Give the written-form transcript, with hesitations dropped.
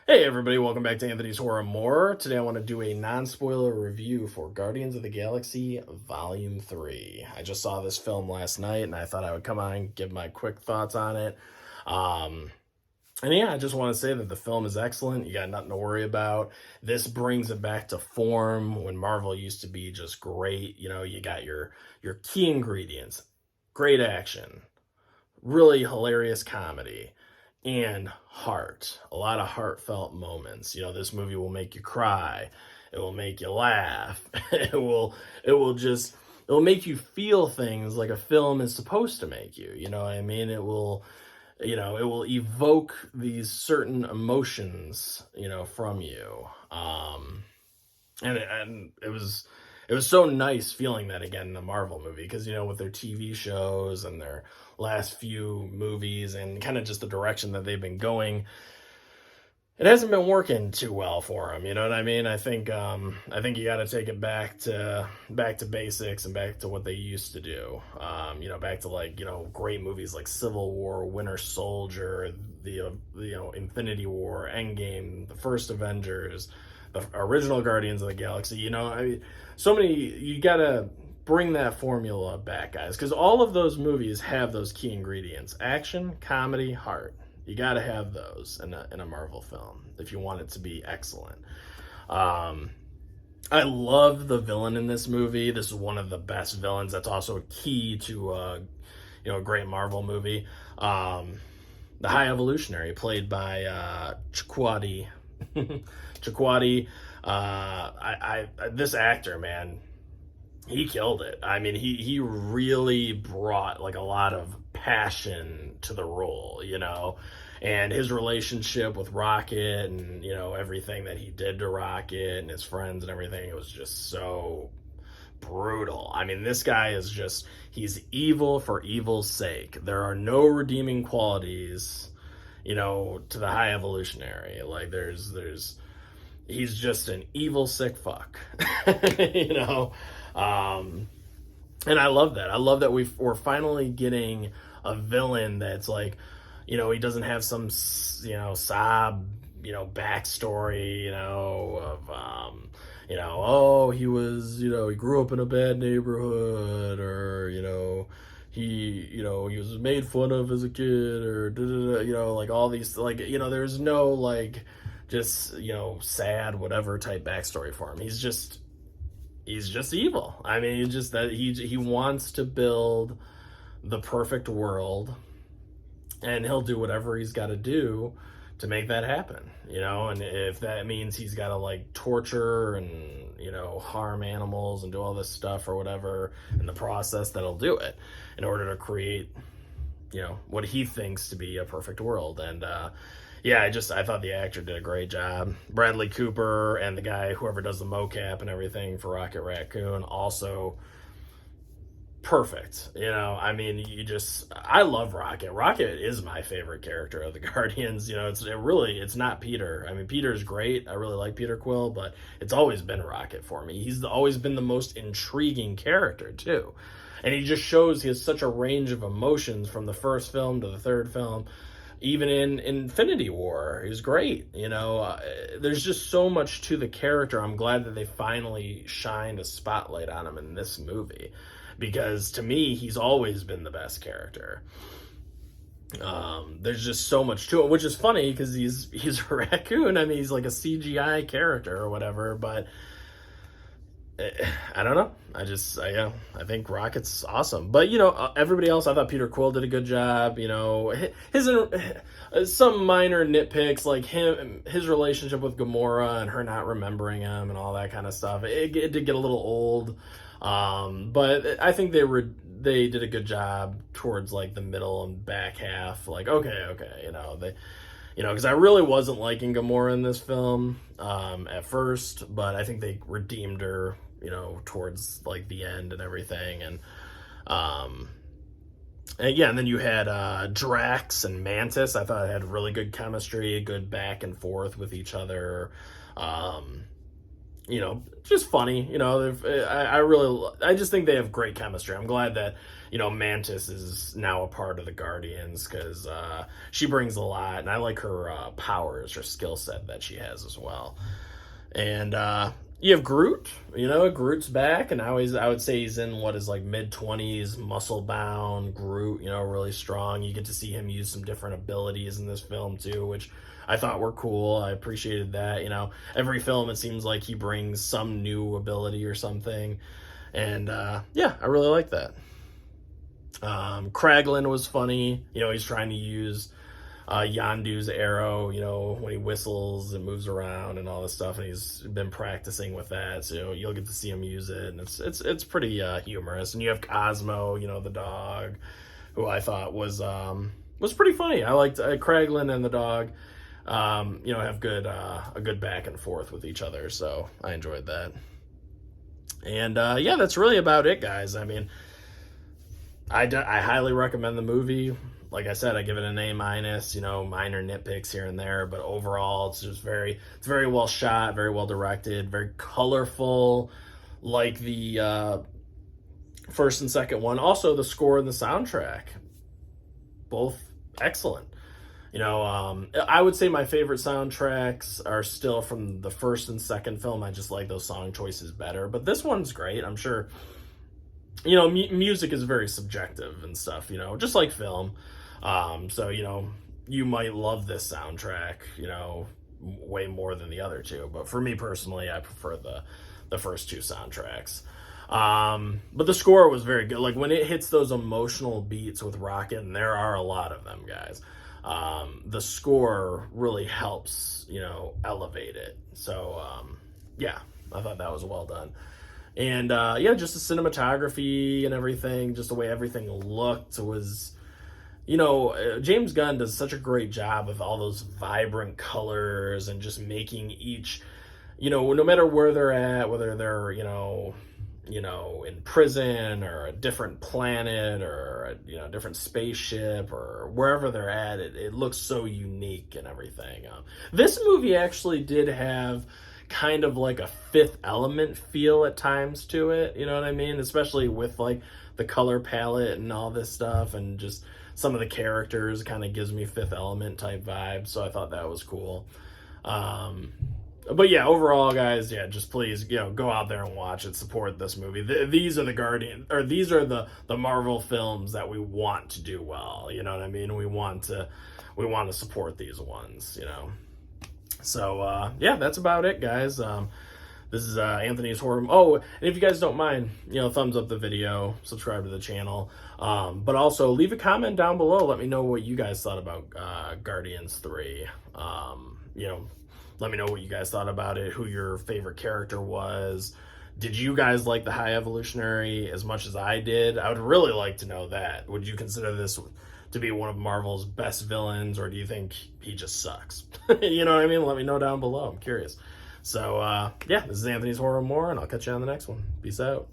Hey everybody, welcome back to Anthony's Horror More. Today I want to do a non-spoiler review for Guardians of the Galaxy Volume 3. I just saw this film last night and I thought I would come on and give my quick thoughts on it. Um, I just want to say that the film is excellent. You got nothing to worry about. This brings it back to form when Marvel used to be just great. You know, you got your key ingredients, great action, really hilarious comedy, and heart. A lot of heartfelt moments. You know, this movie will make you cry. It will make you laugh. It will make you feel things like a film is supposed to make you. You know what I mean? It will evoke these certain emotions, from you. And it was so nice feeling that again in the Marvel movie because with their TV shows and their last few movies and kind of just the direction that they've been going, it hasn't been working too well for them. You know what I mean? I think you got to take it back to basics and back to what they used to do. Back to great movies like Civil War, Winter Soldier, the Infinity War, Endgame, the first Avengers, the original Guardians of the Galaxy. So many. You gotta bring that formula back, guys, because all of those movies have those key ingredients: action, comedy, heart. You gotta have those in a Marvel film if you want it to be excellent. I love the villain in this movie. This is one of the best villains. That's also a key to a great Marvel movie. The High Evolutionary, played by Chikwadi. Chikwadi. This actor, man, he killed it. I mean, he really brought like a lot of passion to the role, and his relationship with Rocket and everything that he did to Rocket and his friends and everything. It was just so brutal. I mean, this guy he's evil for evil's sake. There are no redeeming qualities, to the High Evolutionary. Like he's just an evil sick fuck. you know and I love that. I love that we're finally getting a villain that's like, he doesn't have some sob backstory, oh, he was, he grew up in a bad neighborhood, or he was made fun of as a kid, or like all these, like, there's no like just sad whatever type backstory for him. He's just evil. I mean, he's just that he wants to build the perfect world, and he'll do whatever he's got to do to make that happen. And if that means he's got to like torture and harm animals and do all this stuff or whatever in the process, that'll do it in order to create what he thinks to be a perfect world. And I thought the actor did a great job. Bradley Cooper and the guy, whoever does the mocap and everything for Rocket Raccoon, also perfect. I love Rocket. Rocket is my favorite character of the Guardians. It's not Peter. I mean, Peter's great. I really like Peter Quill, but it's always been Rocket for me. He's always been the most intriguing character too. And he just shows he has such a range of emotions from the first film to the third film. Even in Infinity War, he's great. There's just so much to the character. I'm glad that they finally shined a spotlight on him in this movie, because to me, he's always been the best character. There's just so much to it, which is funny because he's a raccoon. I mean, he's like a CGI character or whatever, but I don't know. I think Rocket's awesome. But, everybody else, I thought Peter Quill did a good job. His some minor nitpicks, like his relationship with Gamora and her not remembering him and all that kind of stuff. It did get a little old. But I think they did a good job towards like the middle and back half. Like, okay, because I really wasn't liking Gamora in this film at first, but I think they redeemed her, towards like the end and everything. And then you had Drax and Mantis. I thought it had really good chemistry, good back and forth with each other. just funny. I just think they have great chemistry. I'm glad that, Mantis is now a part of the Guardians, because she brings a lot, and I like her powers, her skill set that she has as well. And you have Groot. Groot's back, and I would say he's in what is like mid-20s, muscle-bound Groot. Really strong. You get to see him use some different abilities in this film too, which I thought were cool. I appreciated that. Every film it seems like he brings some new ability or something, and yeah, I really like that. Kraglin was funny. He's trying to use Yondu's arrow, when he whistles and moves around and all this stuff, and he's been practicing with that, so you'll get to see him use it, and it's pretty humorous. And you have Cosmo, the dog, who I thought was pretty funny. I liked Kraglin and the dog. Have a good back and forth with each other, so I enjoyed that. And yeah, that's really about it, guys. I mean, I highly recommend the movie. Like I said, I give it an A-, minor nitpicks here and there, but overall it's very well shot, very well directed, very colorful, like the first and second one. Also, the score and the soundtrack, both excellent. I would say my favorite soundtracks are still from the first and second film. I just like those song choices better, but this one's great. I'm sure, music is very subjective and stuff, just like film. So, you might love this soundtrack, way more than the other two. But for me personally, I prefer the first two soundtracks. But the score was very good. Like when it hits those emotional beats with Rocket, and there are a lot of them, guys, the score really helps, elevate it. So, yeah, I thought that was well done. And, yeah, just the cinematography and everything, just the way everything looked was, James Gunn does such a great job of all those vibrant colors and just making each, no matter where they're at, whether they're, in prison or a different planet or a different spaceship or wherever they're at, it looks so unique and everything. This movie actually did have kind of like a Fifth Element feel at times to it, you know what I mean? Especially with like the color palette and all this stuff, and just some of the characters kind of gives me Fifth Element type vibes, so I thought that was cool. But yeah, overall, guys, yeah, just please, go out there and watch it, support this movie. These are these are the Marvel films that we want to do well, you know what I mean? We want to support these ones, So, yeah, that's about it, guys. This is Anthony's Horror. Oh, and if you guys don't mind, thumbs up the video, subscribe to the channel. But also leave a comment down below. Let me know what you guys thought about Guardians 3. Let me know what you guys thought about it, who your favorite character was. Did you guys like the High Evolutionary as much as I did? I would really like to know that. Would you consider this to be one of Marvel's best villains, or do you think he just sucks? You know what I mean? Let me know down below. I'm curious. So, yeah, this is Anthony's Horror More, and I'll catch you on the next one. Peace out.